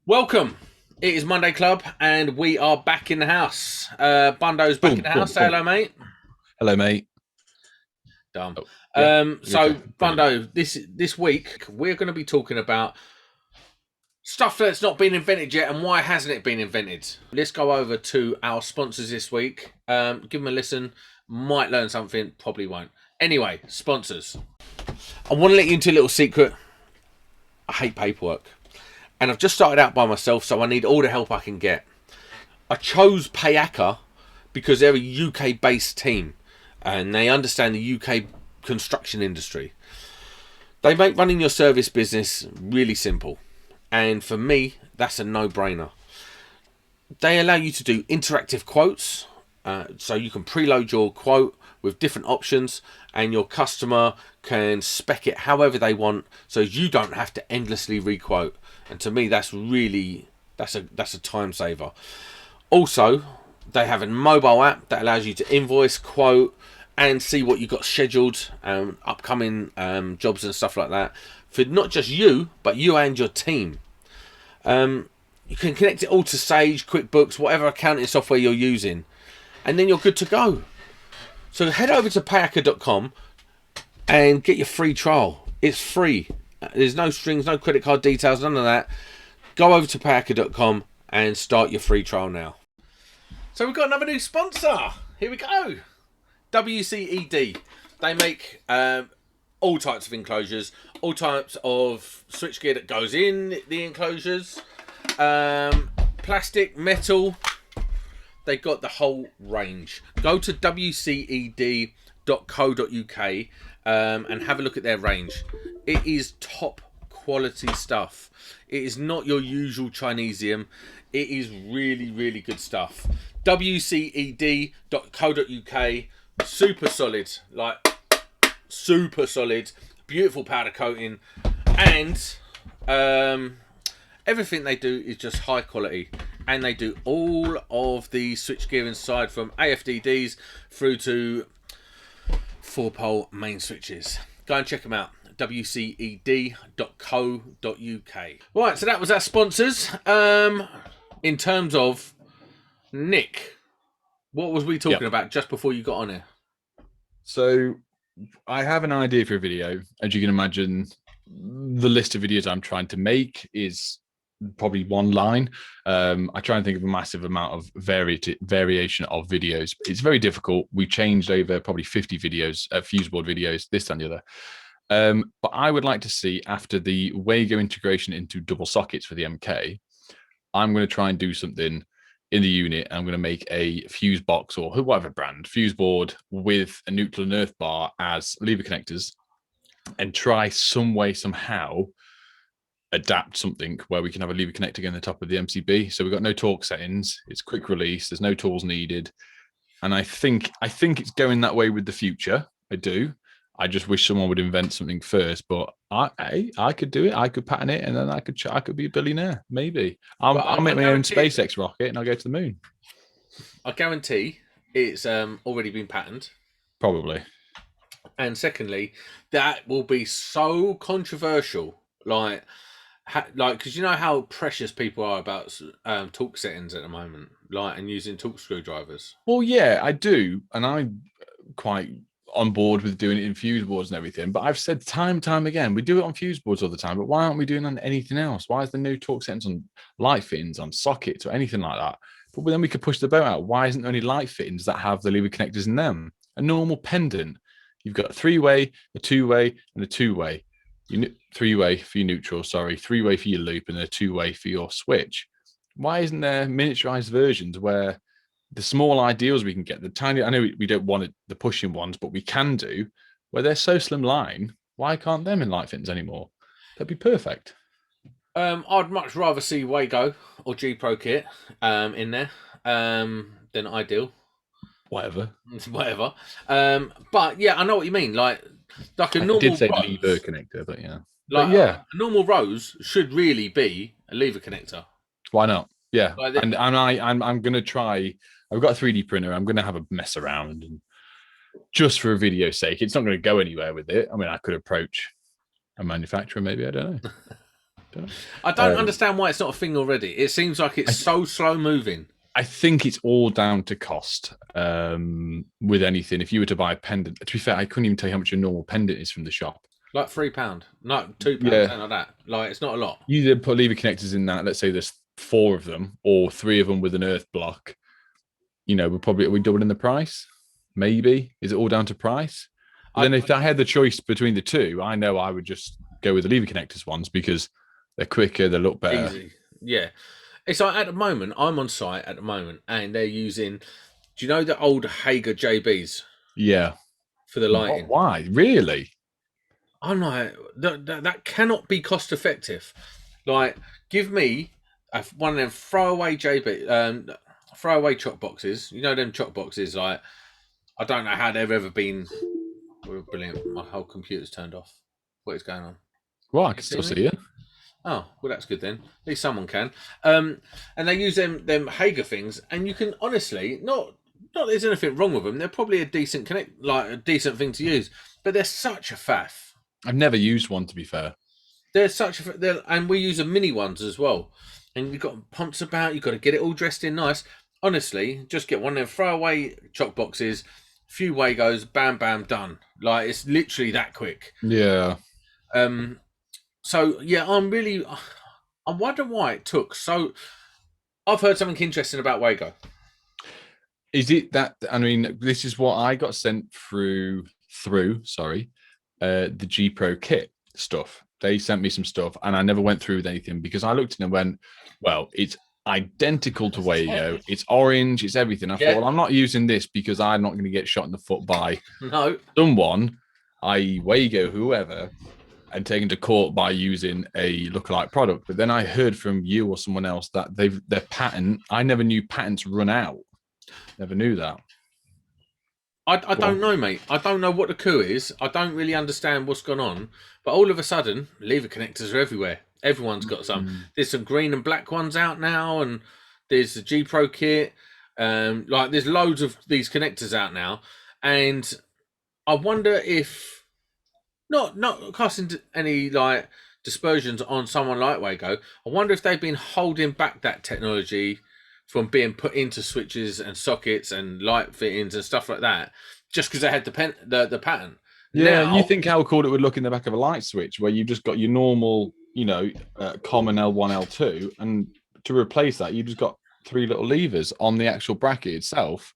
Welcome. It is Monday Club, and we are back in the house. Bundo's back in the house. Say hello, mate. Hello, mate. Dumb. Oh, yeah. So, Okay, Bundo, this week we're going to be talking about stuff that's not been invented yet, and why hasn't it been invented? Let's go over to our sponsors this week. Give them a listen. Might learn something. Probably won't. Anyway, sponsors. I want to let you into a little secret. I hate paperwork. And I've just started out by myself, so I need all the help I can get. I chose Payaka because they're a UK-based team and they understand the UK construction industry. They make running your service business really simple. And for me, that's a no-brainer. They allow you to do interactive quotes, so you can preload your quote with different options and your customer can spec it however they want, so you don't have to endlessly requote. And to me, that's a time saver. Also, they have a mobile app that allows you to invoice, quote, and see what you've got scheduled, upcoming jobs and stuff like that, for not just you, but you and your team. You can connect it all to Sage, QuickBooks, whatever accounting software you're using, and then you're good to go. So head over to payaka.com and get your free trial. It's free. There's no strings, no credit card details, none of that. Go over to payaka.com and start your free trial now. So we've got another new sponsor. Here we go. WCED. They make all types of enclosures, all types of switchgear that goes in the enclosures, plastic, metal. They've got the whole range. Go to wced.co.uk and have a look at their range. It is top quality stuff. It is not your usual Chinesium. It is really, really good stuff. wced.co.uk. Super solid. Like, super solid. Beautiful powder coating. And everything they do is just high quality. And they do all of the switchgear inside, from AFDDs through to 4-pole main switches. Go and check them out. wced.co.uk. Right, so that was our sponsors. In terms of Nick, what was we talking about just before you got on here? So I have an idea for a video. As you can imagine, the list of videos I'm trying to make is probably one line. I try and think of a massive amount of variation of videos. It's very difficult. We changed over probably 50 videos, fuse board videos, this and the other. But I would like to see, after the Weigel integration into double sockets for the MK, I'm going to try and do something in the unit. I'm going to make a fuse box or whatever brand fuse board with a neutral and earth bar as lever connectors, and try some way, somehow, adapt something where we can have a lever connector in the top of the MCB. So we've got no torque settings. It's quick release. There's no tools needed. And I think it's going that way with the future. I do. I just wish someone would invent something first, but I could do it. I could patent it, and then I could be a billionaire. Maybe I'll make my own SpaceX rocket, and I'll go to the moon. I guarantee it's already been patented. Probably. And secondly, that will be so controversial, like because you know how precious people are about torque settings at the moment, like, and using torque screwdrivers. Well, yeah, I do, and I'm quite on board with doing it in fuse boards and everything. But I've said time again, we do it on fuse boards all the time. But why aren't we doing it on anything else? Why is there no torque settings on light fittings, on sockets, or anything like that? But then we could push the boat out. Why isn't there any light fittings that have the lever connectors in them? A normal pendant, you've got a 3-way, a 2-way, and a 2-way. 3-way for your neutral, 3-way for your loop, and a 2-way for your switch. Why isn't there miniaturized versions where the small ideals we can get, the tiny, I know we don't want the pushing ones, but we can do, where they're so slimline? Why can't them in light fittings anymore? That'd be perfect. I'd much rather see Weigel or G Pro kit in there than Ideal. Whatever. But yeah, I know what you mean. Like a normal. I did say lever connector, but yeah. A normal rose should really be a lever connector. Why not? Yeah, and I'm gonna try. I've got a 3D printer. I'm gonna have a mess around, and just for a video's sake, it's not going to go anywhere with it. I mean, I could approach a manufacturer, maybe. I don't know. I don't understand why it's not a thing already. It seems like it's so slow moving. I think it's all down to cost with anything. If you were to buy a pendant, to be fair, I couldn't even tell you how much a normal pendant is from the shop. Like £3, no, £2, Yeah. something like that. Like, it's not a lot. You either put lever connectors in that. Let's say there's 4 of them, or 3 of them with an earth block. You know, we're doubling the price. Maybe is it all down to price? Then if I had the choice between the two, I know I would just go with the lever connectors ones because they're quicker, they look better. Easy. Yeah. It's like at the moment, I'm on site at the moment, and they're using. Do you know the old Hager JBs? Yeah. For the lighting. Why? Really? I'm like, that cannot be cost effective. Like, give me one of them throwaway throwaway chop boxes. You know them chop boxes. Like, I don't know how they've ever been. Oh, brilliant! My whole computer's turned off. What is going on? Well, I can still see you. Oh, well, that's good then. At least someone can. And they use them Hager things, and you can honestly not there's anything wrong with them. They're probably a decent thing to use, but they're such a faff. I've never used one, to be fair. And we use the mini ones as well. And you've got pumps about. You've got to get it all dressed in nice. Honestly, just get one of them throwaway chalk boxes, few Weigos, bam, bam, done. Like, it's literally that quick. Yeah. So yeah, I wonder why it took so. I've heard something interesting about Weigel. Is it that? I mean, this is what I got sent through. The G Pro kit stuff. They sent me some stuff, and I never went through with anything because I looked at it and went, "Well, it's identical to Weigel. It's orange. It's everything." I thought, well, I'm not using this because I'm not going to get shot in the foot by someone, i.e., Weigel, whoever, and taken to court by using a lookalike product. But then I heard from you or someone else that their patent. I never knew patents run out. Never knew that. I don't know, mate. I don't know what the coup is. I don't really understand what's gone on. But all of a sudden, lever connectors are everywhere. Everyone's got some. There's some green and black ones out now, and there's the G Pro kit. There's loads of these connectors out now, and I wonder if not casting any like dispersions on someone like Weigel. I wonder if they've been holding back that technology from being put into switches and sockets and light fittings and stuff like that, just because they had the pattern. Yeah, now, you think how cool it would look in the back of a light switch, where you've just got your normal, common L1, L2, and to replace that, you've just got 3 little levers on the actual bracket itself.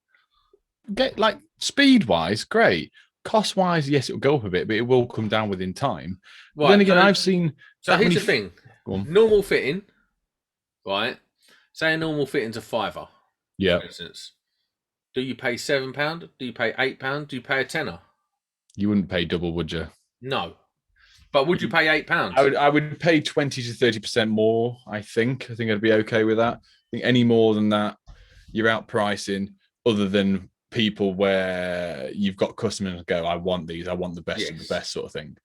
Get like speed-wise, great. Cost-wise, yes, it'll go up a bit, but it will come down within time. Right, but then again, I've seen. So here's the thing: normal fitting, right? Say a normal fitting's a £5. Yeah. For instance, do you pay £7? Do you pay £8? Do you pay a tenner? You wouldn't pay double, would you? No. But would you pay £8? I would pay 20 to 30% more. I think I'd be okay with that. I think any more than that, you're outpricing. Other than people where you've got customers go, I want these. I want the best of the best sort of thing.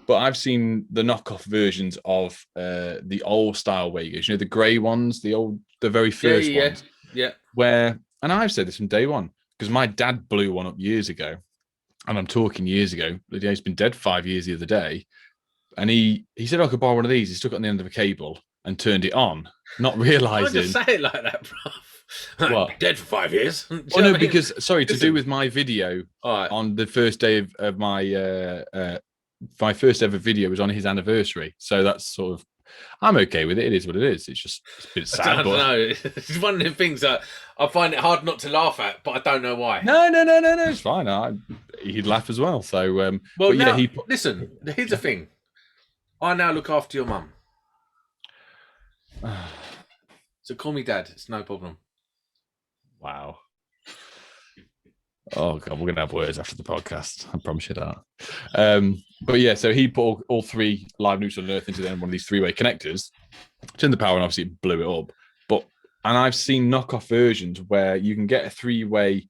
But I've seen the knockoff versions of the old style Weigels, the grey ones, the very first ones. Yeah. And I've said this from day one, because my dad blew one up years ago. And I'm talking years ago. He's been dead 5 years the other day. And he said, I could borrow one of these. He stuck it on the end of a cable and turned it on, not realising. Why just say it like that, bruv? What? Dead for 5 years. Oh, no, because, to do with my video on the first day of my first ever video was on his anniversary. So that's sort of, I'm okay with it. It is what it is. It's a bit sad. I don't know. It's one of the things that I find it hard not to laugh at, but I don't know why. No. It's fine. He'd laugh as well. So, listen, here's the thing. I now look after your mum. So call me dad. It's no problem. Wow. Oh God, we're gonna have words after the podcast. I promise you that. But yeah, so he put all 3 live neutral and earth into one of these 3-way connectors, turned the power, and obviously it blew it up. And I've seen knockoff versions where you can get a 3-way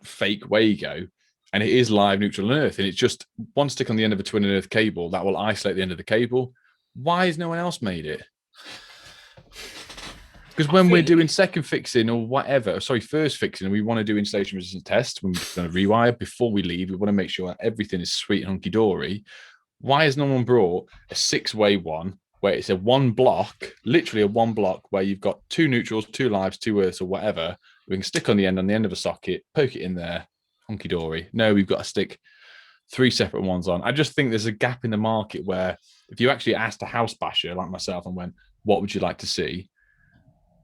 fake Weigel, and it is live neutral and earth, and it's just one stick on the end of a twin and earth cable that will isolate the end of the cable. Why has no one else made it? Because when we're doing second fixing or whatever, first fixing, and we want to do installation resistance tests, when we're going to rewire before we leave, we want to make sure that everything is sweet and hunky-dory. Why has no one brought a 6-way one where it's a one block, literally a one block, where you've got two neutrals, two lives, two earths, or whatever. We can stick on the end of a socket, poke it in there, honky dory. No, we've got to stick 3 separate ones on. I just think there's a gap in the market where if you actually asked a house basher like myself and went, what would you like to see?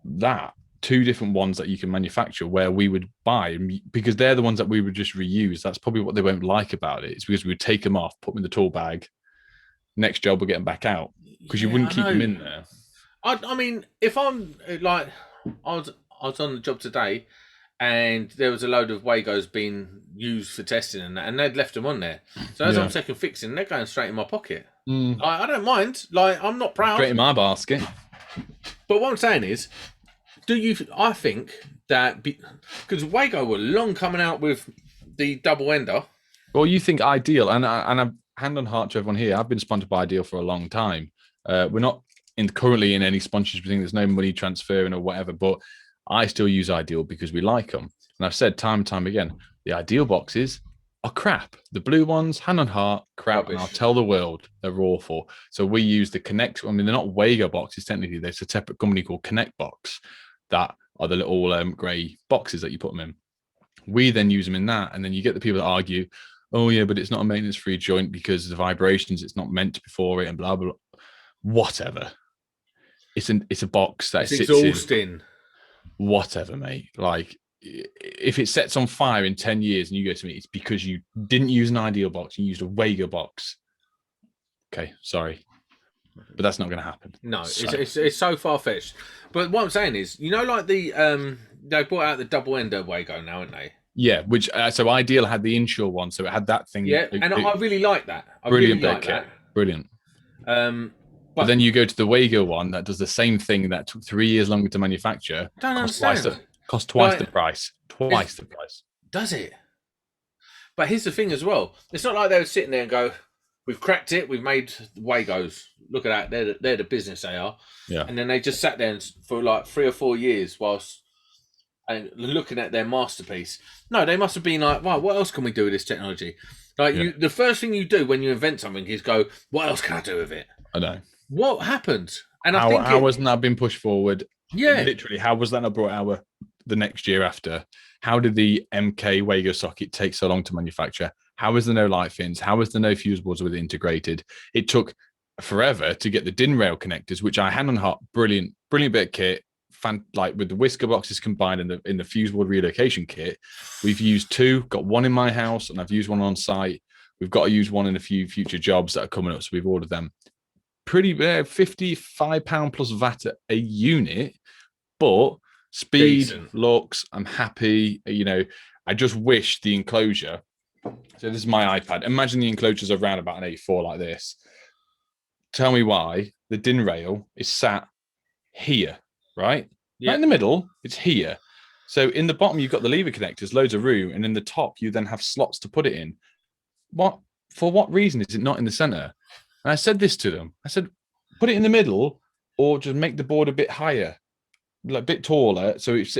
That 2 different ones that you can manufacture where we would buy, because they're the ones that we would just reuse. That's probably what they won't like about it. It's because we would take them off, put them in the tool bag. Next job, we'll get them back out because you wouldn't keep them in there. I mean, if I'm like, I was on the job today, and there was a load of Weigos being used for testing and that, and they'd left them on there. So as I'm second fixing, they're going straight in my pocket. I don't mind. Like, I'm not proud. Straight in my basket. But what I'm saying is, I think that because Weigel were long coming out with the double ender. Well, you think Ideal, and I'm hand on heart to everyone here. I've been sponsored by Ideal for a long time. We're not currently in any sponsorship thing. There's no money transferring or whatever, but I still use Ideal because we like them. And I've said time and time again, the Ideal boxes are crap. The blue ones, hand on heart, crap. Rubbish. And I'll tell the world they're awful. So we use the Connect. I mean, they're not Weigel boxes technically. There's a separate company called Connect Box that are the little grey boxes that you put them in. We then use them in that, and then you get the people that argue, oh yeah, but it's not a maintenance-free joint because of the vibrations. It's not meant before it, and blah blah. Whatever. It's a box that it's exhausting. Whatever, mate. Like, if it sets on fire in 10 years and you go to me, it's because you didn't use an Ideal box, you used a Weigel box. Okay, sorry. But that's not going to happen. No, so. It's so far-fetched. But what I'm saying is, like the they brought out the double ender Weigel now, haven't they? Yeah, which so Ideal had the inshore one, so it had that thing. Yeah, and I really like that. Brilliant really like kit. Brilliant. But then you go to the Weigel one that does the same thing that took 3 years longer to manufacture. Don't understand. Cost twice the price. Twice the price. Does it? But here's the thing as well. It's not like they were sitting there and go, we've cracked it. We've made Weigos. Look at that. They're the business they are. Yeah. And then they just sat there for like 3 or 4 years whilst and looking at their masterpiece. No, they must have been like, wow, what else can we do with this technology? Like the first thing you do when you invent something is go, what else can I do with it? I know. What happened? And how wasn't that been pushed forward? Yeah. Literally, how was that not brought out the next year after? How did the MK Weigel socket take so long to manufacture? How was there no light fins? How was there no fuse boards with it integrated? It took forever to get the DIN rail connectors, which I hand on heart, brilliant bit of kit. Like with the whisker boxes combined in the fuse board relocation kit, we've used 2. Got one in my house, and I've used one on site. We've got to use one in a few future jobs that are coming up, so we've ordered them. Pretty £55 plus VAT a unit, but speed, decent. Looks, I'm happy. I just wish the enclosure. So this is my iPad. Imagine the enclosures are around about an A4 like this. Tell me why the DIN rail is sat here, right? Yeah. Right in the middle, it's here. So in the bottom, you've got the lever connectors, loads of room, and in the top, you then have slots to put it in. For what reason is it not in the center? And I said this to them. I said, put it in the middle, or just make the board a bit higher, like a bit taller. So it's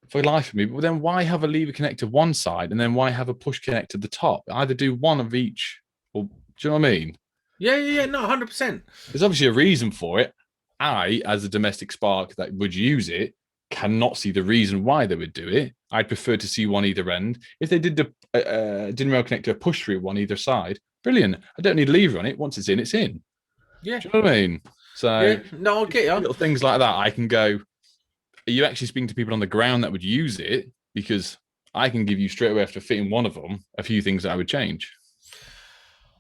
for life of me. But then why have a lever connector one side, and then why have a push connector at the top? Either do one of each, or do you know what I mean? Yeah, no, 100%. There's obviously a reason for it. I, as a domestic spark that would use it, cannot see the reason why they would do it. I'd prefer to see one either end. If they did the DIN rail connector push through one either side, brilliant. I don't need a lever on it. Once it's in, it's in. Yeah. Do you know what I mean? So yeah. No, I'll get you. Little things like that, I can go, are you actually speaking to people on the ground that would use it? Because I can give you straight away after fitting one of them a few things that I would change.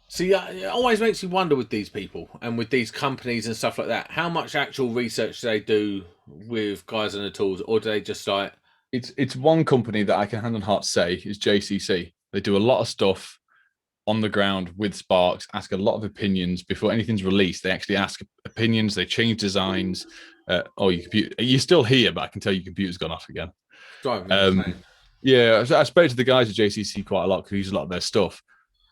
See, it always makes you wonder with these people and with these companies and stuff like that, how much actual research they do with guys on the tools, or do they just like... It's one company that I can hand on heart say is JCC. They do a lot of stuff on the ground with sparks, ask a lot of opinions before anything's released. They actually ask opinions, they change designs. You're still here, but I can tell your computer's gone off again. Yeah, I spoke to the guys at JCC quite a lot because we use a lot of their stuff.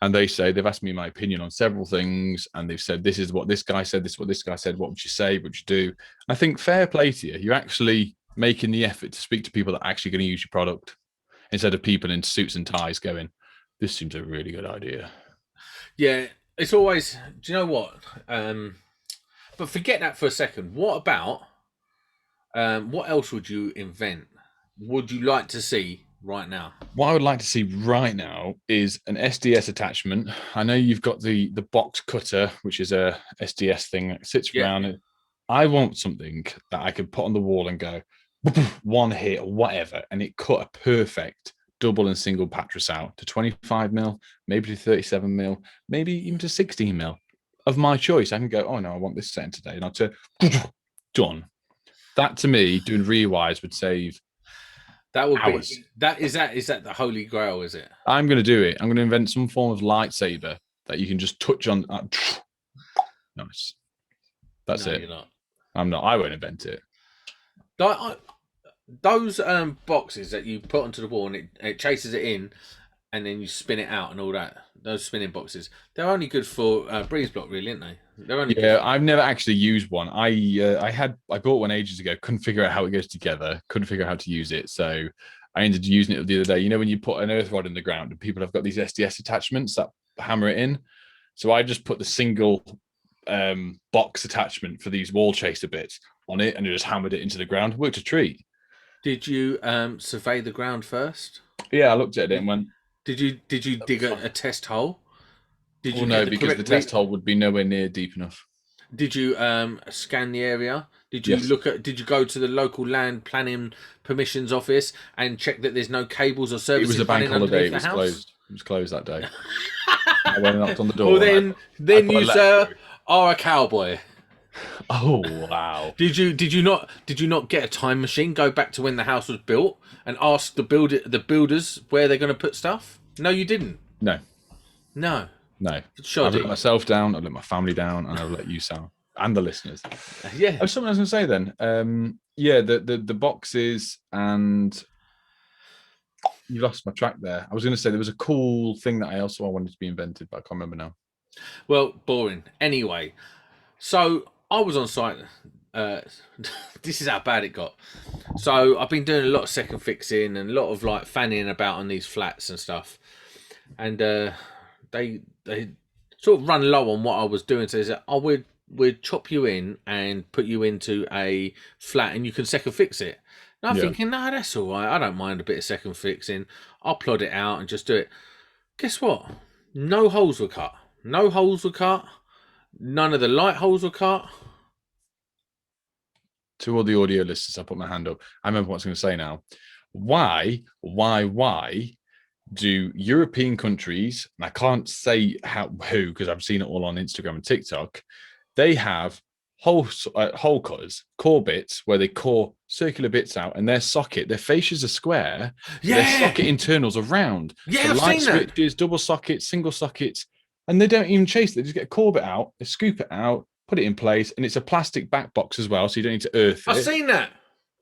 And they say they've asked me my opinion on several things, and they've said, this is what this guy said, this is what this guy said, what would you say, what would you do? I think fair play to you. You're actually making the effort to speak to people that are actually going to use your product instead of people in suits and ties going, this seems a really good idea. Yeah, it's always, do you know what? But forget that for a second. What about what else would you invent? Would you like to see right now? What I would like to see right now is an SDS attachment. I know you've got the box cutter, which is a SDS thing that sits Yeah. around it. I want something that I could put on the wall and go one hit or whatever, and it cut a perfect double and single pattress out to 25 mil, maybe to 37 mil, maybe even to 16 mil of my choice. I can go, oh no, I want this setting today, and I'll turn done. That to me, doing rewires would save That would hours. be that. Is that the holy grail? Is it? I'm going to do it. I'm going to invent some form of lightsaber that you can just touch on. Nice. That's No, it. you're not. I'm not. I won't invent it. Like those boxes that you put onto the wall and it chases it in, and then you spin it out and all that. Those spinning boxes, they're only good for breeze block, really, aren't they? They're only Yeah, I've never actually used one. I bought one ages ago. Couldn't figure out how it goes together. Couldn't figure out how to use it. So I ended up using it the other day. You know, when you put an earth rod in the ground and people have got these SDS attachments that hammer it in. So I just put the single box attachment for these wall chaser bits on it and just hammered it into the ground. Worked a treat. Did you survey the ground first? Yeah, I looked at it and went, Did you dig a test hole? Did you no, because the test hole would be nowhere near deep enough. Did you scan the area? Did you Yes. Did you go to the local land planning permissions office and check that there's no cables or It services was a bank running holiday. underneath It was the house? closed. It was closed that day. I went and knocked on the door. Well, then put a you, letter sir, through. are a cowboy. Oh wow! Did you not get a time machine? Go back to when the house was built and ask the builders where they're going to put stuff? No, you didn't. No, No, no. shoddy. I've let myself down. I've let my family down, and I've let you down and the listeners. Yeah. Oh, something I was going to say then. Yeah, the boxes and you lost my track there. I was going to say there was a cool thing that I wanted to be invented, but I can't remember now. Well, boring. Anyway, so I was on site. This is how bad it got. So I've been doing a lot of second fixing and a lot of like fanning about on these flats and stuff, and they sort of run low on what I was doing. So they said, "Oh, we'd chop you in and put you into a flat, and you can second fix it." And I'm thinking, no, that's all right. I don't mind a bit of second fixing. I'll plod it out and just do it. Guess what? No holes were cut. No holes were cut. None of the light holes were cut. To all the audio listeners, I put my hand up. I remember what I was going to say now. Why do European countries, and I can't say who because I've seen it all on Instagram and TikTok, they have hole cutters, core bits where they core circular bits out, and their fascias are square. Yeah, their socket internals are round. yeah, So I've light seen that. switches, double sockets, single sockets, and they don't even chase it. They just get a core bit out, they scoop it out, put it in place, and it's a plastic back box as well, so you don't need to earth it. I've seen that.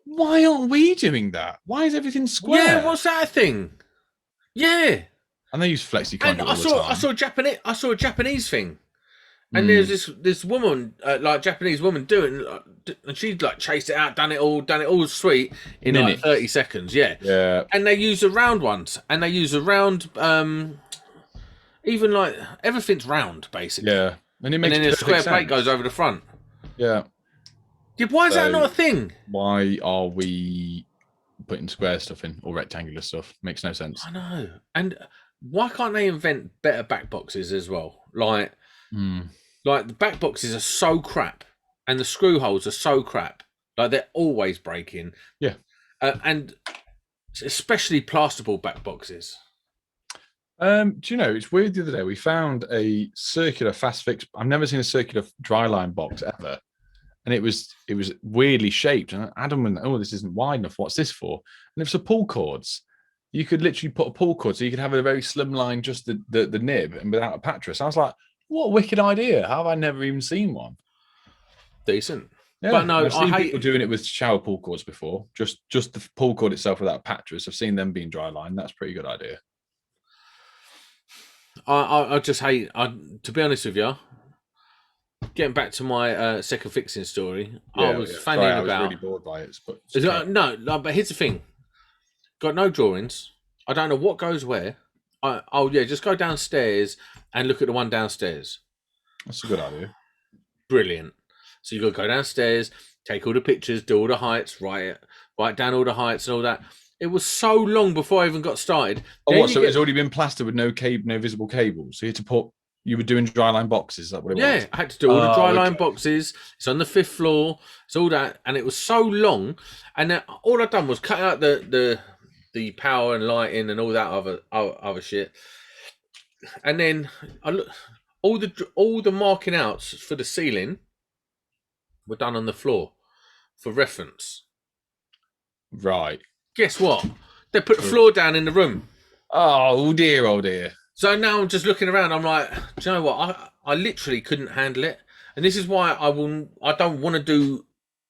Why aren't we doing that? Why is everything square? Yeah, what's that thing? Yeah, And they use flexi and conduit all the time. I saw a Japanese thing, and there's this woman, like Japanese woman, doing, and she like chased it out, done it all sweet in like 30 seconds. Yeah, Yeah. And they use the round ones, and they use a round, even like everything's round basically. Yeah. And it makes then a square sense. plate goes over the front. Yeah. Yeah, why is that not a thing? Why are we putting square stuff in or rectangular stuff? Makes no sense. I know. And why can't they invent better back boxes as well? Like the back boxes are so crap, and the screw holes are so crap. Like they're always breaking. Yeah. And especially plasterboard back boxes. Do you know, it's weird. The other day we found a circular fast fix. I've never seen a circular dry line box ever. And it was weirdly shaped. And Adam went, oh, this isn't wide enough. What's this for? And it was for pull cords. You could literally put a pull cord, so you could have a very slim line, just the nib, and without a pattress. I was like, what a wicked idea! How have I never even seen one? Decent. Yeah, but no, I've seen people doing it with shower pull cords before. Just the pull cord itself without pattress. I've seen them being dry line. That's a pretty good idea. I just hate. To be honest with you, getting back to my second fixing story, I was fanning about. I was really bored by it. No, but here's the thing. Got no drawings. I don't know what goes where. Just go downstairs and look at the one downstairs. That's a good idea. Brilliant. So you got to go downstairs, take all the pictures, do all the heights, write down all the heights and all that. It was so long before I even got started. Oh, what? So it's already been plastered with no visible cables. So you were doing dry line boxes. Is that what it was? Yeah, I had to do all the dry line boxes. It's on the 5th floor. It's all that, and it was so long. And all I'd done was cut out the power and lighting and all that other shit. And then I look, all the marking outs for the ceiling were done on the floor for reference. Right. Guess what? They put the floor down in the room. Oh dear, oh dear. So now I'm just looking around. I'm like, do you know what? I literally couldn't handle it, and this is why I don't want to do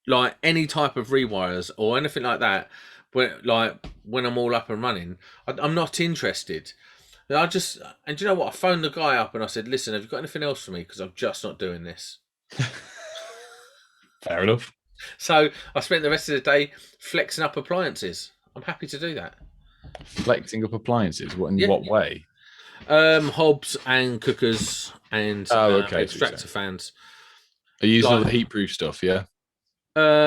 like any type of rewires or anything like that. When I'm all up and running, I'm not interested. And do you know what? I phoned the guy up and I said, listen, have you got anything else for me? Because I'm just not doing this. Fair enough. So I spent the rest of the day flexing up appliances. I'm happy to do that. Flexing up appliances? What way? Hobs and cookers and extractor fans. Are you using all the heat-proof stuff, yeah?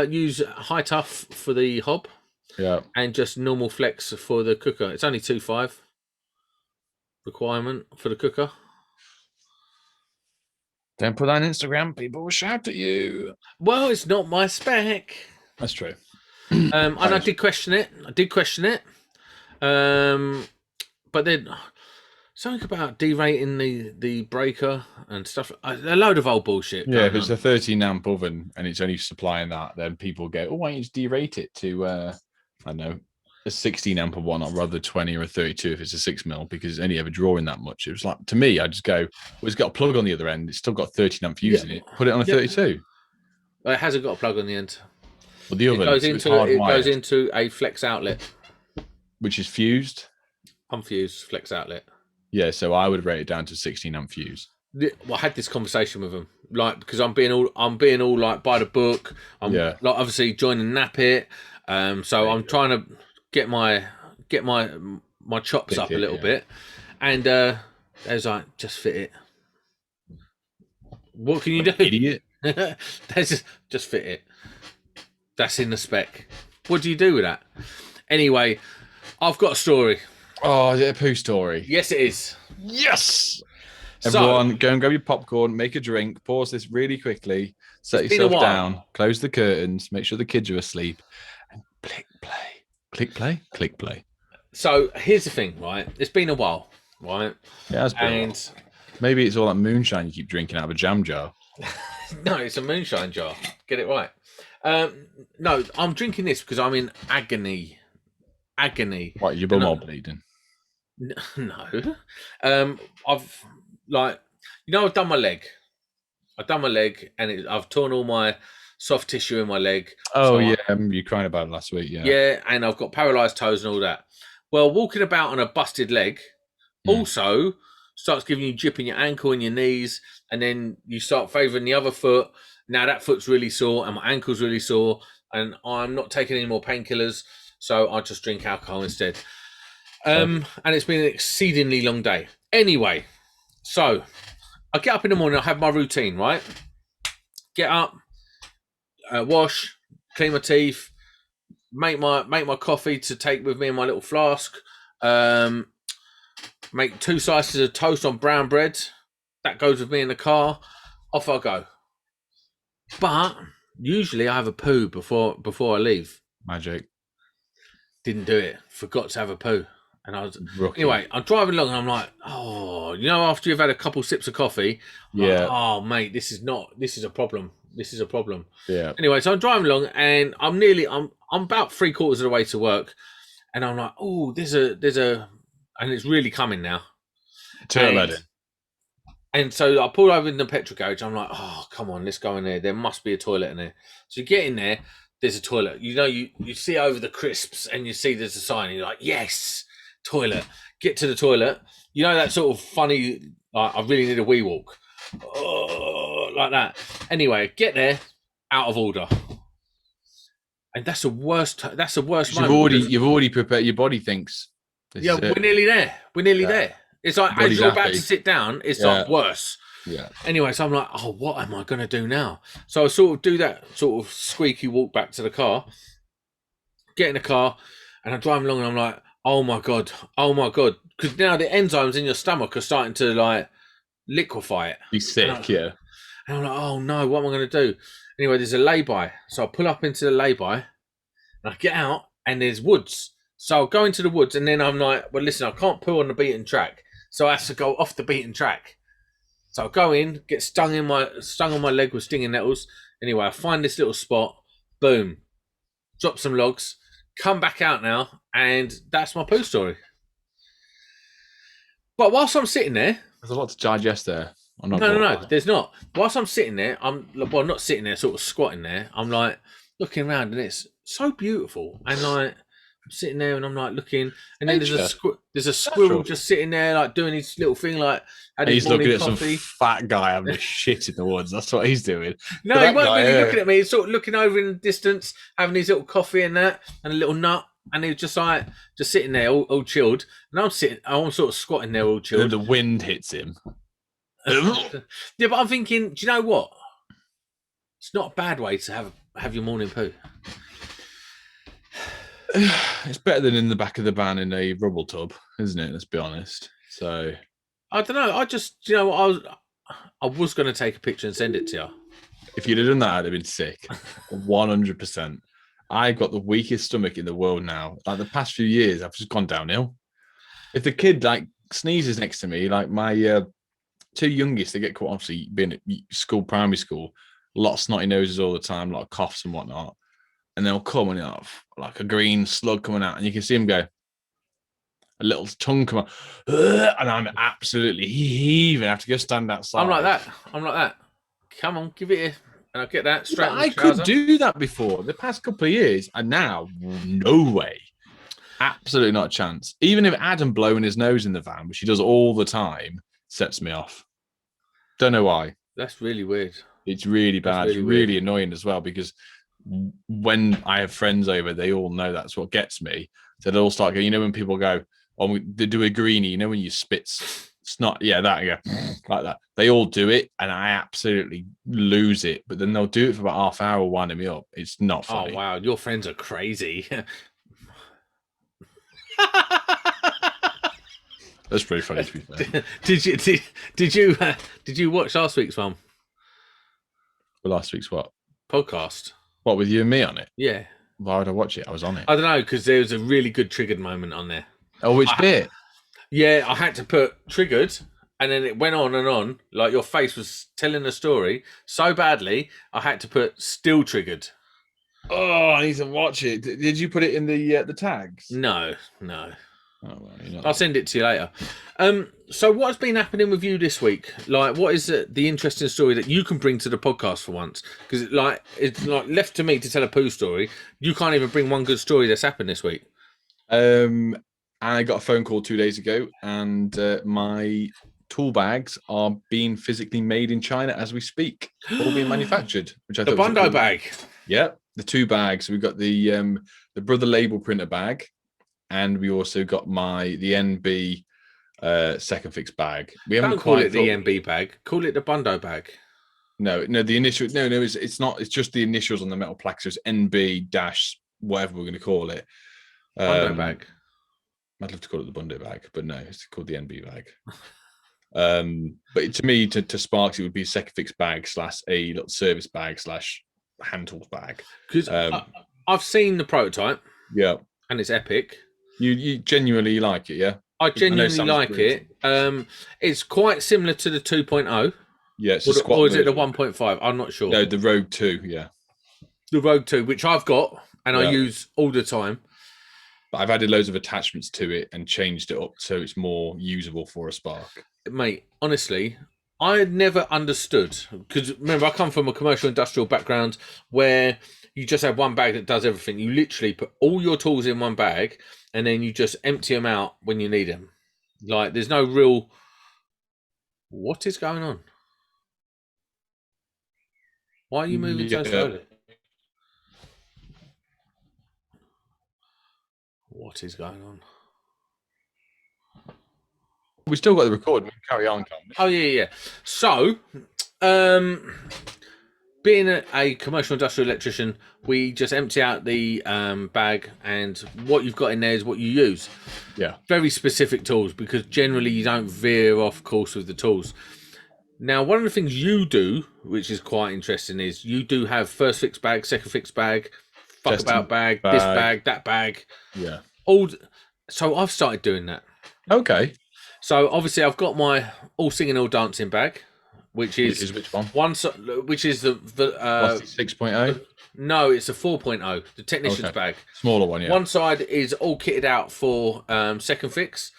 Use high tough for the hob. Yeah. And just normal flex for the cooker. It's only 2.5 requirement for the cooker. Don't put that on Instagram. People will shout at you. Well, it's not my spec. That's true. And I did question it. But then something about derating the breaker and stuff. A load of old bullshit. Yeah, if it's a 13 amp oven and it's only supplying that, then people go, oh, why don't you just derate it to, I don't know, a 16 amp or whatnot, rather 20 or a 32 if it's a 6 mil, because it's only ever drawing that much. It was like, to me, I just go, well, it's got a plug on the other end. It's still got 13 amp fuse in it. Put it on a 32. Well, it hasn't got a plug on the end. Well, the oven goes into a flex outlet, which is fused. Unfused flex outlet. Yeah, so I would rate it down to 16 amp fuse. Well, I had this conversation with them, like, because I'm being all like by the book. I'm like obviously joining NAPIT, so I'm trying to get my chops up a little bit, and they was like, just fit it. What can you do, idiot? just fit it. That's in the spec. What do you do with that? Anyway, I've got a story. Oh, is it a poo story? Yes, it is. Yes. Everyone, go and grab your popcorn, make a drink, pause this really quickly, set yourself down, close the curtains, make sure the kids are asleep, and click play. Click play, click play. So here's the thing, right? It's been a while, right? Yeah, it's been a while. Maybe it's all that moonshine you keep drinking out of a jam jar. No, it's a moonshine jar. Get it right. No, I'm drinking this because I'm in agony. What, your bum all bleeding? No. I've done my leg. And I've torn all my soft tissue in my leg. Oh, so yeah. I remember you crying about it last week. Yeah. Yeah, and I've got paralyzed toes and all that. Well, walking about on a busted leg also starts giving you jip in your ankle and your knees, and then you start favouring the other foot. Now that foot's really sore and my ankle's really sore, and I'm not taking any more painkillers, so I just drink alcohol instead. And it's been an exceedingly long day. Anyway, so I get up in the morning, I have my routine, right? Get up, wash, clean my teeth, make my coffee to take with me in my little flask, make 2 slices of toast on brown bread. That goes with me in the car. Off I go. But usually I have a poo before I leave. Magic. Didn't do it. Forgot to have a poo. And I was anyway. I'm driving along, and I'm like, oh, after you've had a couple sips of coffee, like, oh mate, this is a problem. Yeah. Anyway, so I'm driving along, and I'm about 3/4 of the way to work, and I'm like, oh, there's a, and it's really coming now. And so I pulled over in the petrol garage. I'm like, oh, come on, let's go in there. There must be a toilet in there. So you get in there, there's a toilet. You see over the crisps, and you see there's a sign, and you're like, yes, toilet. Get to the toilet. You know that sort of funny, like, I really need a wee walk. Oh, like that. Anyway, get there, out of order. And that's the worst moment. You've already prepared. Your body thinks. We're nearly there. We're nearly there. It's like as you're about to sit down, it's like worse. Yeah. Anyway, so I'm like, oh, what am I going to do now? So I sort of do that sort of squeaky walk back to the car, get in the car, and I'm driving along and I'm like, oh my God. Because now the enzymes in your stomach are starting to like liquefy it. Be And, sick, yeah. and I'm like, oh no, what am I going to do? Anyway, there's a lay-by. So I pull up into the lay-by and I get out and there's woods. So I'll go into the woods and then I'm like, well, listen, I can't pull on the beaten track. So I have to go off the beaten track. So I'll go in, get stung on my leg with stinging nettles. Anyway, I find this little spot, boom, drop some logs, come back out now, and that's my poo story. But whilst I'm sitting there, There's a lot to digest there. I'm not no, there's not. Whilst I'm sitting there, I'm not sitting there, sort of squatting there. I'm like looking around, and it's so beautiful. And like I'm sitting there, and I'm like looking, and then there's a squirrel just sitting there, like doing his little thing, like had his he's looking morning at coffee. some fat guy having a shit in the woods. That's what he's doing. No, he wasn't really looking at me. He's sort of looking over in the distance, having his little coffee and that, and a little nut. And he was just like, just sitting there, all chilled. And I'm sort of squatting there, all chilled. And the wind hits him. Yeah, but I'm thinking, do you know what? It's not a bad way to have your morning poo. It's better than in the back of the van in a rubble tub, isn't it? Let's be honest. So I don't know. I just, you know, I was going to take a picture and send it to you. if you'd have done that, I'd have been sick. 100%. I've got the weakest stomach in the world now. Like the past few years, I've just gone downhill. If the kid like sneezes next to me, like my two youngest, they get quite obviously being at school, primary school, a lot of snotty noses all the time, a lot of coughs and whatnot. And they'll come and like a green slug coming out, and you can see them go, a little tongue come out, and I'm absolutely heaving. I have to go stand outside. I'm like that. Come on, give it here. And I'll get that straight. I could do that before the past couple of years, and now no way. Absolutely not a chance. Even if Adam blowing his nose in the van, which he does all the time, sets me off. Don't know why. That's really weird. It's really bad. It's really annoying as well, because when I have friends over, they all know that's what gets me. So they'll all start going, you know, when people go, oh, they do a greenie, you know, when you spit snot, yeah, that, yeah, like that. They all do it, and I absolutely lose it. But then they'll do it for about half hour, winding me up. It's not funny. Oh, wow. Your friends are crazy. That's pretty funny to be fair. Did you watch last week's one? Well, last week's what? Podcast. What, with you and me on it? Yeah. Why would I watch it? I was on it. I don't know, because there was a really good triggered moment on there. Oh, which bit? Yeah, I had to put triggered, and then it went on and on. Like your face was telling a story so badly, I had to put still triggered. Oh, I need to watch it. Did you put it in the tags? No. Oh, well, I'll send it to you later. So what's been happening with you this week? Like, what is the interesting story that you can bring to the podcast for once? Because it's like left to me to tell a poo story. You can't even bring one good story that's happened this week. I got a phone call 2 days ago, and my tool bags are being physically made in China as we speak, all being manufactured. Which I thought the was Bondo cool bag. Yeah, the two bags. We've got the Brother Label printer bag, and we also got the NB second fix bag. We haven't Don't call it the NB bag. Call it the Bondo bag. No, the initial. No, it's not. It's just the initials on the metal plaque. So it's NB dash whatever we're going to call it. Bondo bag. I'd love to call it the Bondo bag, but no, it's called the NB bag. But to me, to Sparks, it would be a second fix bag / a little service bag / hand tools bag. Because I've seen the prototype. Yeah, and it's epic. You genuinely like it, yeah? I genuinely like it. It's quite similar to the 2.0. Yeah, it's or is it the 1.5? I'm not sure. No, the Rogue 2, yeah. The Rogue 2, which I've got and I use all the time. But I've added loads of attachments to it and changed it up so it's more usable for a Spark. Mate, honestly, I had never understood, because remember, I come from a commercial industrial background where you just have one bag that does everything. You literally put all your tools in one bag and then you just empty them out when you need them. Like, there's no real... What is going on? Why are you moving so slowly? What is going on? We still got the record. We can carry on, can't we? Oh yeah. So, being a commercial industrial electrician, we just empty out the bag, and what you've got in there is what you use. Yeah. Very specific tools, because generally you don't veer off course with the tools. Now, one of the things you do, which is quite interesting, is you do have first fix bag, second fix bag, fuck Testing about bag, this bag, that bag. Yeah. So I've started doing that. Okay. So obviously I've got my all singing, all dancing bag, which is which one? Which is the 6.0. No, it's a 4.0, the technician's bag. Smaller one, yeah. One side is all kitted out for second fix.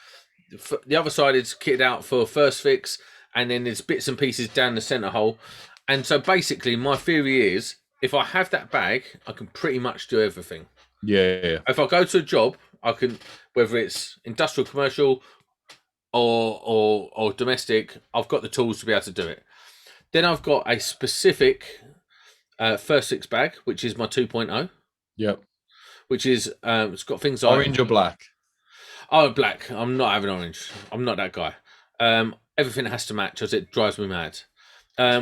The other side is kitted out for first fix, and then there's bits and pieces down the centre hole. And so basically my theory is, if I have that bag, I can pretty much do everything. Yeah. If I go to a job, I can, whether it's industrial, commercial, or domestic, I've got the tools to be able to do it. Then I've got a specific first fix bag, which is my 2.0. Yep. Which is it's got things like orange or black. Oh, black. I'm not having orange. I'm not that guy. Everything has to match, as it drives me mad.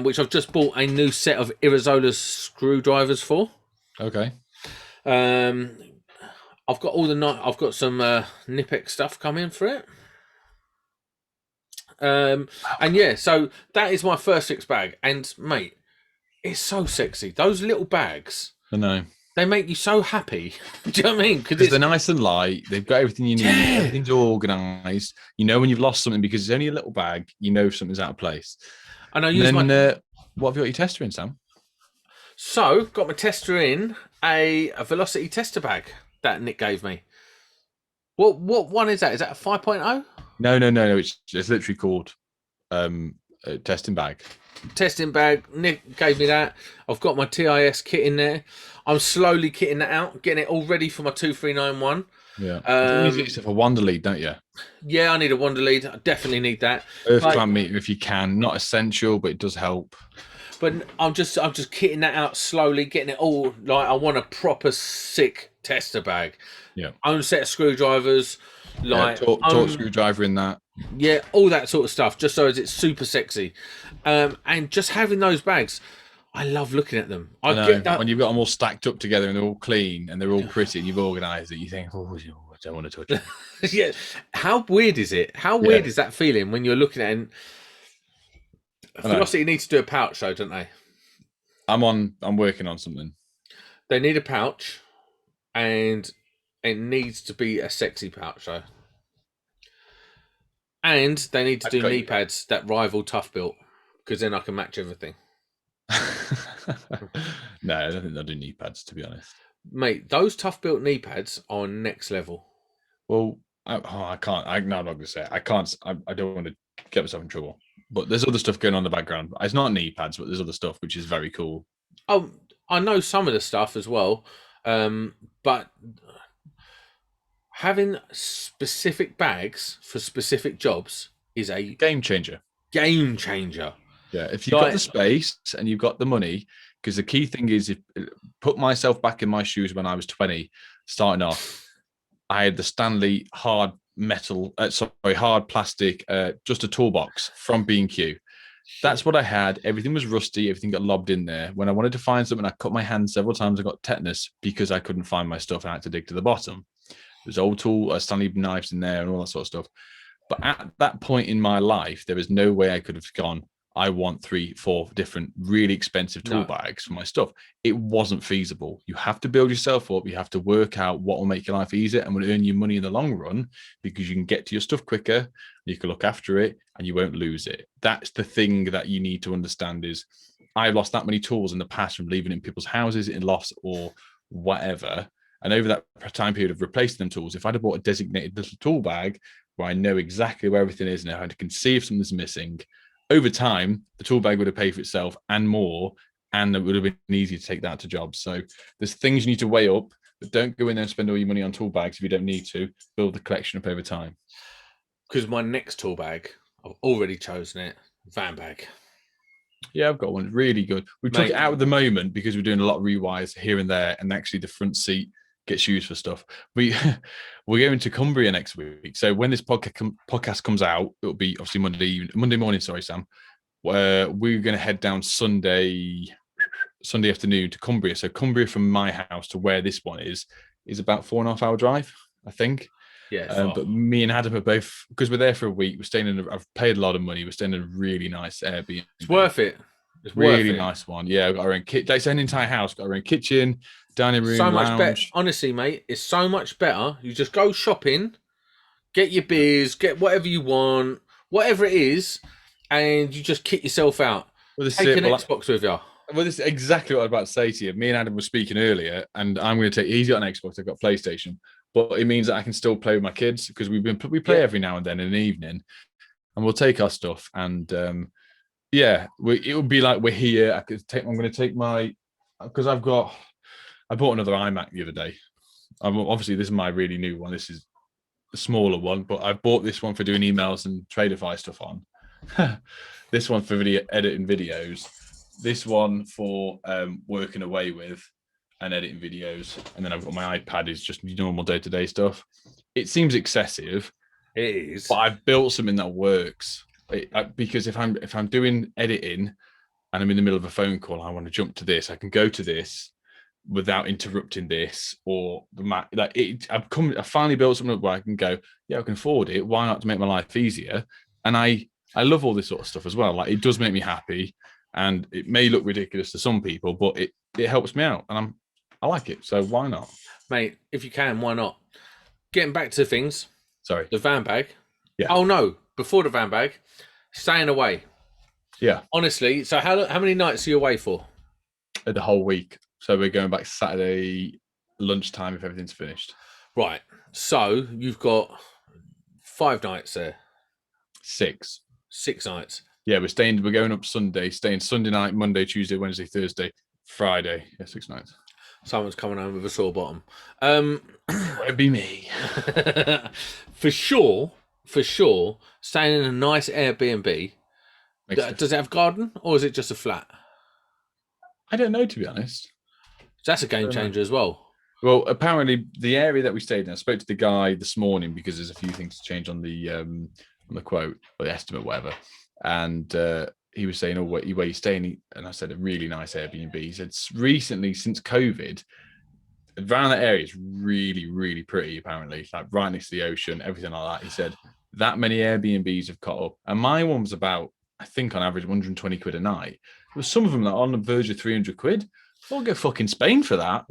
Which I've just bought a new set of Irizola's screwdrivers for. Okay. I've got I've got some Nipex stuff coming for it. And yeah, so that is my first fix bag, and mate, it's so sexy. Those little bags, I know, they make you so happy. Do you know what I mean? Because they're nice and light. They've got everything you need. Yeah. Everything's because you know when you've lost something, because it's only a little bag. You know something's out of place. And I use what have you got your tester in, Sam? So got my tester in a velocity tester bag that Nick gave me. What one is that? Is that a 5.0? No. It's literally called a testing bag. Testing bag. Nick gave me that. I've got my TIS kit in there. I'm slowly kitting that out, getting it all ready for my 2391. Yeah. You need yourself a wander lead, don't you? Yeah, I need a wander lead. I definitely need that. Earth clamp meter if you can. Not essential, but it does help. But I'm just kitting that out slowly, getting it all like I want a proper sick tester bag. Yeah. Own set of screwdrivers, like torque screwdriver in that. Yeah, all that sort of stuff, just so as it's super sexy. And just having those bags, I love looking at them. I know. When you've got them all stacked up together and they're all clean and they're all pretty and you've organised it, you think, oh, I don't want to touch it. Yeah. How weird is it? How weird is that feeling when you're looking at it? Velocity needs to do a pouch though, don't they? I'm working on something. They need a pouch, and it needs to be a sexy pouch though. And they need to do knee pads that rival Tough Built, because then I can match everything. No, I don't think they'll do knee pads, to be honest. Mate, those Tough Built knee pads are next level. Well, I can't. I'm not going to say it. I can't. I don't want to get myself in trouble. But there's other stuff going on in the background. It's not knee pads, but there's other stuff which is very cool. Oh, I know some of the stuff as well, but having specific bags for specific jobs is a game changer. Game changer. Yeah, if you've got the space and you've got the money, because the key thing is, put myself back in my shoes when I was 20, starting off, I had the Stanley hard plastic, just a toolbox from B&Q. That's what I had. Everything was rusty. Everything got lobbed in there. When I wanted to find something, I cut my hand several times. I got tetanus because I couldn't find my stuff and I had to dig to the bottom. There's old Stanley knives in there and all that sort of stuff. But at that point in my life, there was no way I could have gone, I want 3-4 different really expensive tool bags for my stuff. It wasn't feasible. You have to build yourself up. You have to work out what will make your life easier and will earn you money in the long run, because you can get to your stuff quicker, you can look after it, and you won't lose it. That's the thing that you need to understand is, I've lost that many tools in the past from leaving in people's houses in loss or whatever. And over that time period of replacing them tools, if I'd have bought a designated little tool bag where I know exactly where everything is and I can see if something's missing, over time, the tool bag would have paid for itself and more, and it would have been easy to take that to jobs. So there's things you need to weigh up, but don't go in there and spend all your money on tool bags if you don't need to. Build the collection up over time. Because my next tool bag, I've already chosen it, van bag. Yeah, I've got one. Really good. We took it out at the moment because we're doing a lot of rewires here and there, and actually the front seat gets used for stuff. We're going to Cumbria next week. So when this podcast comes out, it'll be obviously Monday morning. Sorry, Sam. Where we're going to head down Sunday afternoon to Cumbria. So Cumbria from my house to where this one is about 4.5 hour drive, I think. Yeah. But me and Adam are both, because we're there for a week. We're staying I've paid a lot of money. We're staying in a really nice Airbnb. It's worth it. It's really worth it. Nice one. Yeah, we've got our own kitchen. It's an entire house. Got our own kitchen, dining room, so much lounge. better. Honestly, mate, it's so much better. You just go shopping, get your beers, get whatever you want, whatever it is, and you just kick yourself out. Take an Xbox with you. Well, this is exactly what I was about to say to you. Me and Adam were speaking earlier, and I'm going to take. He's got an Xbox. I've got PlayStation, but it means that I can still play with my kids because we play every now and then in the evening, and we'll take our stuff and it would be like we're here. I'm going to take my because I bought another iMac the other day. Obviously this is my really new one. This is a smaller one, but I bought this one for doing emails and Tradeify stuff on. This one for editing videos. This one for working away with and editing videos. And then I've got my iPad is just normal day-to-day stuff. It seems excessive. It is. But I've built something that works. Because if I'm doing editing and I'm in the middle of a phone call, I want to jump to this, I can go to this without interrupting this or the Mac. I finally built something where I can go, yeah, I can afford it. Why not, to make my life easier? And I love all this sort of stuff as well. Like, it does make me happy. And it may look ridiculous to some people, but it helps me out, and I like it. So why not, mate? If you can, why not? Getting back to things. Sorry, the van bag. Yeah. Oh no, before the van bag, staying away. Yeah. Honestly, so how many nights are you away for? The whole week. So we're going back Saturday lunchtime if everything's finished. Right. So you've got 5 nights there. 6 nights. Yeah, we're going up Sunday, staying Sunday night, Monday, Tuesday, Wednesday, Thursday, Friday. Yeah, 6 nights. Someone's coming home with a sore bottom. It'd be me. For sure, staying in a nice Airbnb. Does it have garden or is it just a flat? I don't know, to be honest. That's a game changer as well. Well, apparently the area that we stayed in, I spoke to the guy this morning because there's a few things to change on the quote or the estimate, whatever. And he was saying, where you staying? And I said, a really nice Airbnb. He said, recently, since COVID, around that area is really, really pretty, apparently. It's like right next to the ocean, everything like that. He said, that many Airbnbs have caught up. And my one was about, I think, on average, 120 quid a night. There was some of them that are on the verge of 300 quid. I'll go fucking Spain for that.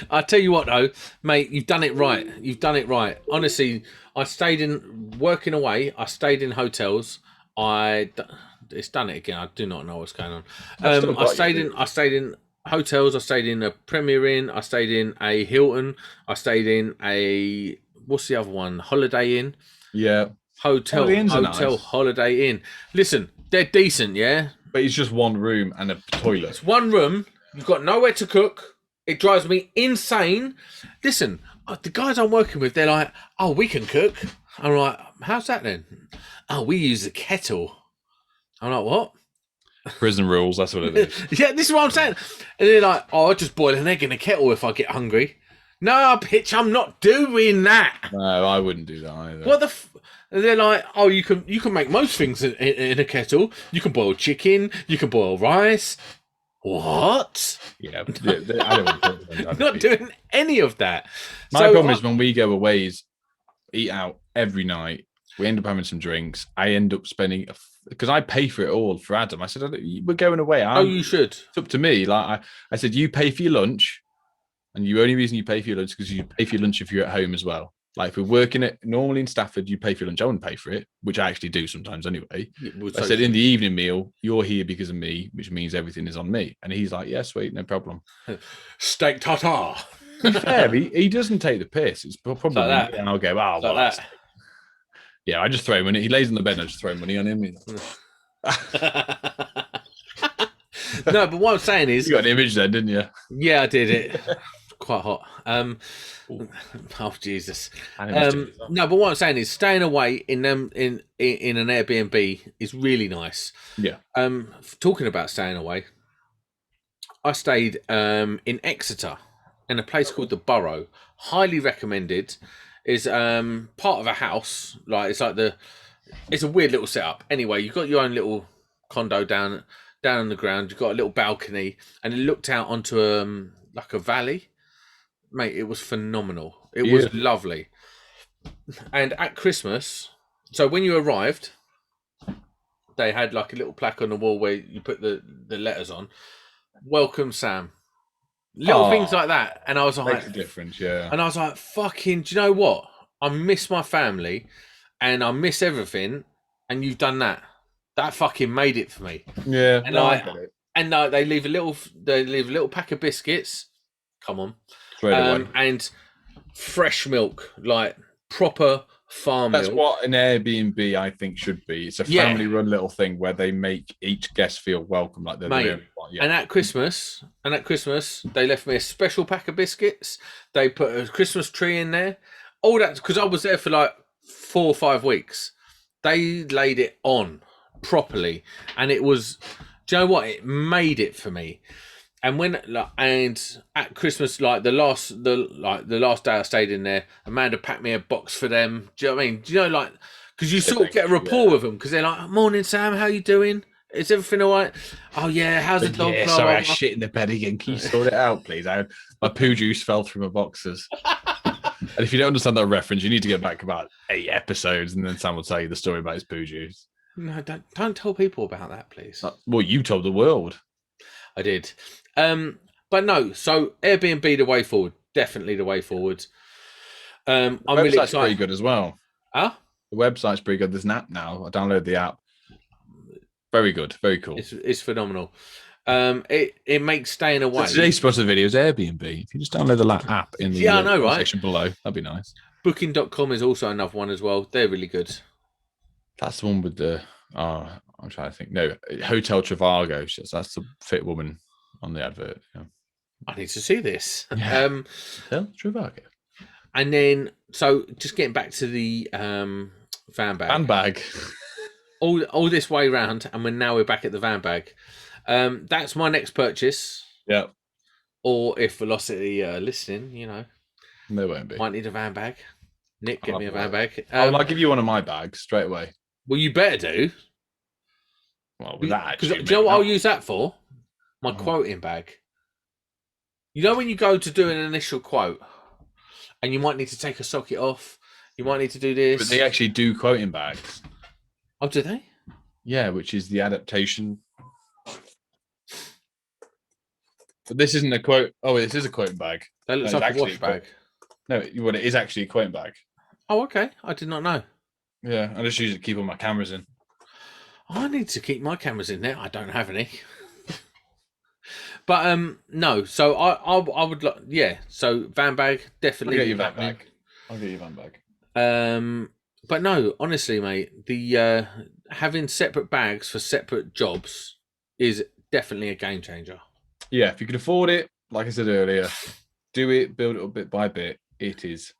I tell you what, though, mate, you've done it right. Honestly, I stayed in working away. I stayed in hotels. It's done it again. I do not know what's going on. I stayed in hotels. I stayed in a Premier Inn. I stayed in a Hilton. I stayed in a what's the other one? Holiday Inn. Yeah. Hotel nice. Holiday Inn. Listen, they're decent, yeah. But it's just one room and a toilet. It's one room. You've got nowhere to cook. It drives me insane. Listen, the guys I'm working with, they're like, oh, we can cook. I'm like, how's that then? Oh, we use a kettle. I'm like, what? Prison rules, that's what it is. Yeah, this is what I'm saying. And they're like, oh, I'll just boil an egg in a kettle if I get hungry. No, bitch, I'm not doing that. No, I wouldn't do that either. What the And they're like, oh, you can make most things in a kettle. You can boil chicken. You can boil rice. What? Yeah, I don't not doing any of that. My problem is when we go away is eat out every night. We end up having some drinks. I end up spending because I pay for it all for Adam. I said, we're going away. You should. It's up to me. Like I said, you pay for your lunch, and the only reason you pay for your lunch is because you pay for your lunch if you're at home as well. Like if we're working it normally in Stafford, you pay for your lunch. I wouldn't pay for it, which I actually do sometimes anyway. I said in the evening meal, you're here because of me, which means everything is on me. And he's like, yeah, sweet, no problem. Steak tartare. Yeah, he doesn't take the piss. It's probably like and I'll go, oh, well, like yeah, I just throw money. He lays on the bed and I just throw money on him. No, but what I'm saying is, you got an image there, didn't you? Yeah, I did it. Quite hot. Oh Jesus. No, but what I'm saying is staying away in an Airbnb is really nice. Yeah. Talking about staying away, I stayed in Exeter in a place called the Borough. Highly recommended. Is part of a house. Like it's a weird little setup. Anyway, you've got your own little condo down on the ground. You've got a little balcony, and it looked out onto like a valley. Mate, it was phenomenal. It was lovely. And at Christmas, so when you arrived, they had like a little plaque on the wall where you put the letters on. Welcome, Sam. Little things like that. And I was like, makes a difference, yeah. And I was like, fucking, do you know what? I miss my family and I miss everything. And you've done that. That fucking made it for me. Yeah. And they leave a little pack of biscuits. Come on. And fresh milk, like proper farm milk. That's what an Airbnb I think should be. It's a family-run little thing where they make each guest feel welcome, like they're the only one. Yeah. And at Christmas, they left me a special pack of biscuits. They put a Christmas tree in there. All that because I was there for like 4 or 5 weeks. They laid it on properly, and it was. Do you know what? It made it for me. And at Christmas, like the last day I stayed in there, Amanda packed me a box for them. Do you know what I mean? Do you know, like, because you sort of get a rapport with them because they're like, "Morning, Sam. How you doing? Is everything all right? Oh yeah, how's the dog? Yeah, sorry, I shit in the bed again. Can you sort it out, please? My poo juice fell through my boxers." And if you don't understand that reference, you need to get back about 8 episodes, and then Sam will tell you the story about his poo juice. No, don't tell people about that, please. Well, you told the world. I did. But no, so Airbnb the way forward, definitely the way forward. I'm really excited. Pretty good as well. Huh? The website's pretty good. There's an app now. I downloaded the app. Very good, very cool. It's phenomenal. It makes staying away. So today's sponsor video is Airbnb. If you just download the app in the section below, that'd be nice. Booking.com is also another one as well. They're really good. That's the one with the. I'm trying to think. No, Hotel Trivago. That's the fit woman on the advert. Yeah. I need to see this. Yeah. Hotel Trivago. And then, so just getting back to the van bag. Van bag. all this way round, and we're back at the van bag. That's my next purchase. Yeah. Or if Velocity listening, they won't be. Might need a van bag. Nick, get me a van bag. I'll give you one of my bags straight away. Well, you better do. Well, with that, because do you know what I'll use that for? My quoting bag. You know when you go to do an initial quote, and you might need to take a socket off. You might need to do this. But they actually do quoting bags. Oh, do they? Yeah, which is the adaptation. But this isn't a quote. Oh, this is a quoting bag. That looks like a wash bag. No, it is actually a quoting bag. Oh, okay. I did not know. Yeah, I just use it to keep all my cameras in. I need to keep my cameras in there. I don't have any. But no. So I would like So van bag definitely. I'll get you van bag. But no, honestly, mate, the having separate bags for separate jobs is definitely a game changer. Yeah, if you can afford it, like I said earlier, do it, build it up bit by bit. It is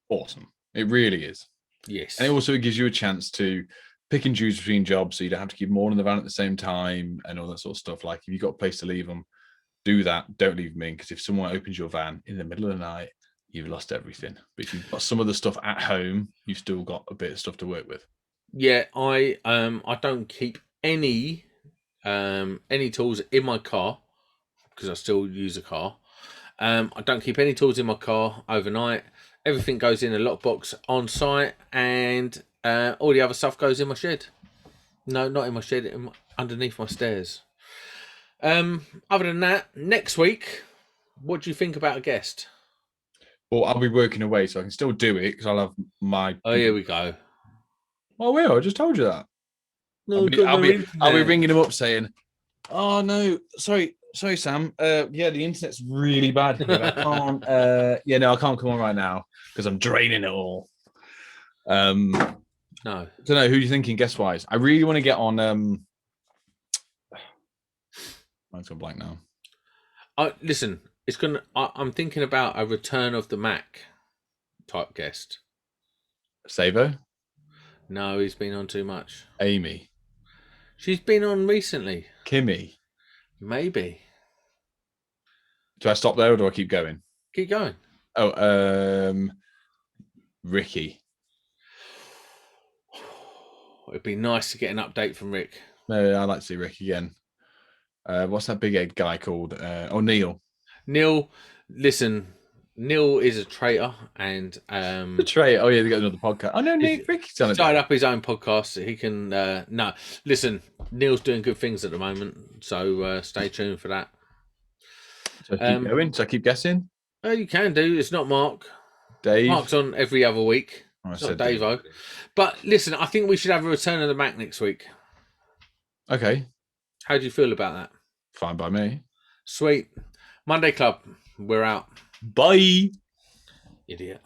awesome. It really is. Yes. And it also gives you a chance to pick and choose between jobs, so you don't have to keep them all in the van at the same time and all that sort of stuff. Like if you've got a place to leave them, do that. Don't leave them in, because if someone opens your van in the middle of the night, you've lost everything. But if you've got some of the stuff at home, you've still got a bit of stuff to work with. Yeah, I don't keep any tools in my car, because I still use a car. I don't keep any tools in my car overnight. Everything goes in a lockbox on site, and all the other stuff goes in my shed. No, not in my shed, underneath my stairs. Other than that, next week, what do you think about a guest? Well, I'll be working away, so I can still do it because I'll have my. Oh, here we go. Oh, well, I just told you that. No, I'll be ringing him up saying, "Oh no, sorry, Sam. Yeah, the internet's really bad here. I can't. I can't come on right now because I'm draining it all." No, I don't know. Who are you thinking guest wise? I really want to get on. Mine's gone blank now. Listen, I'm thinking about a Return of the Mac type guest. Savo? No, he's been on too much. Amy? She's been on recently. Kimmy? Maybe. Do I stop there or do I keep going? Keep going. Oh, Ricky. It'd be nice to get an update from Rick. No, I'd like to see Rick again. What's that big head guy called? Neil. Neil, listen, Neil is a traitor and The tray. Oh yeah, they got another podcast. Oh no, Ricky's on it. started up his own podcast. He can no, listen, Neil's doing good things at the moment, so stay tuned for that. So keep going. So I keep guessing. You can do. It's not Mark. Dave. Mark's on every other week. It's not Dave-O. But listen, I think we should have a return of the Mac next week. Okay. How do you feel about that? Fine by me. Sweet. Monday Club. We're out. Bye. Idiot.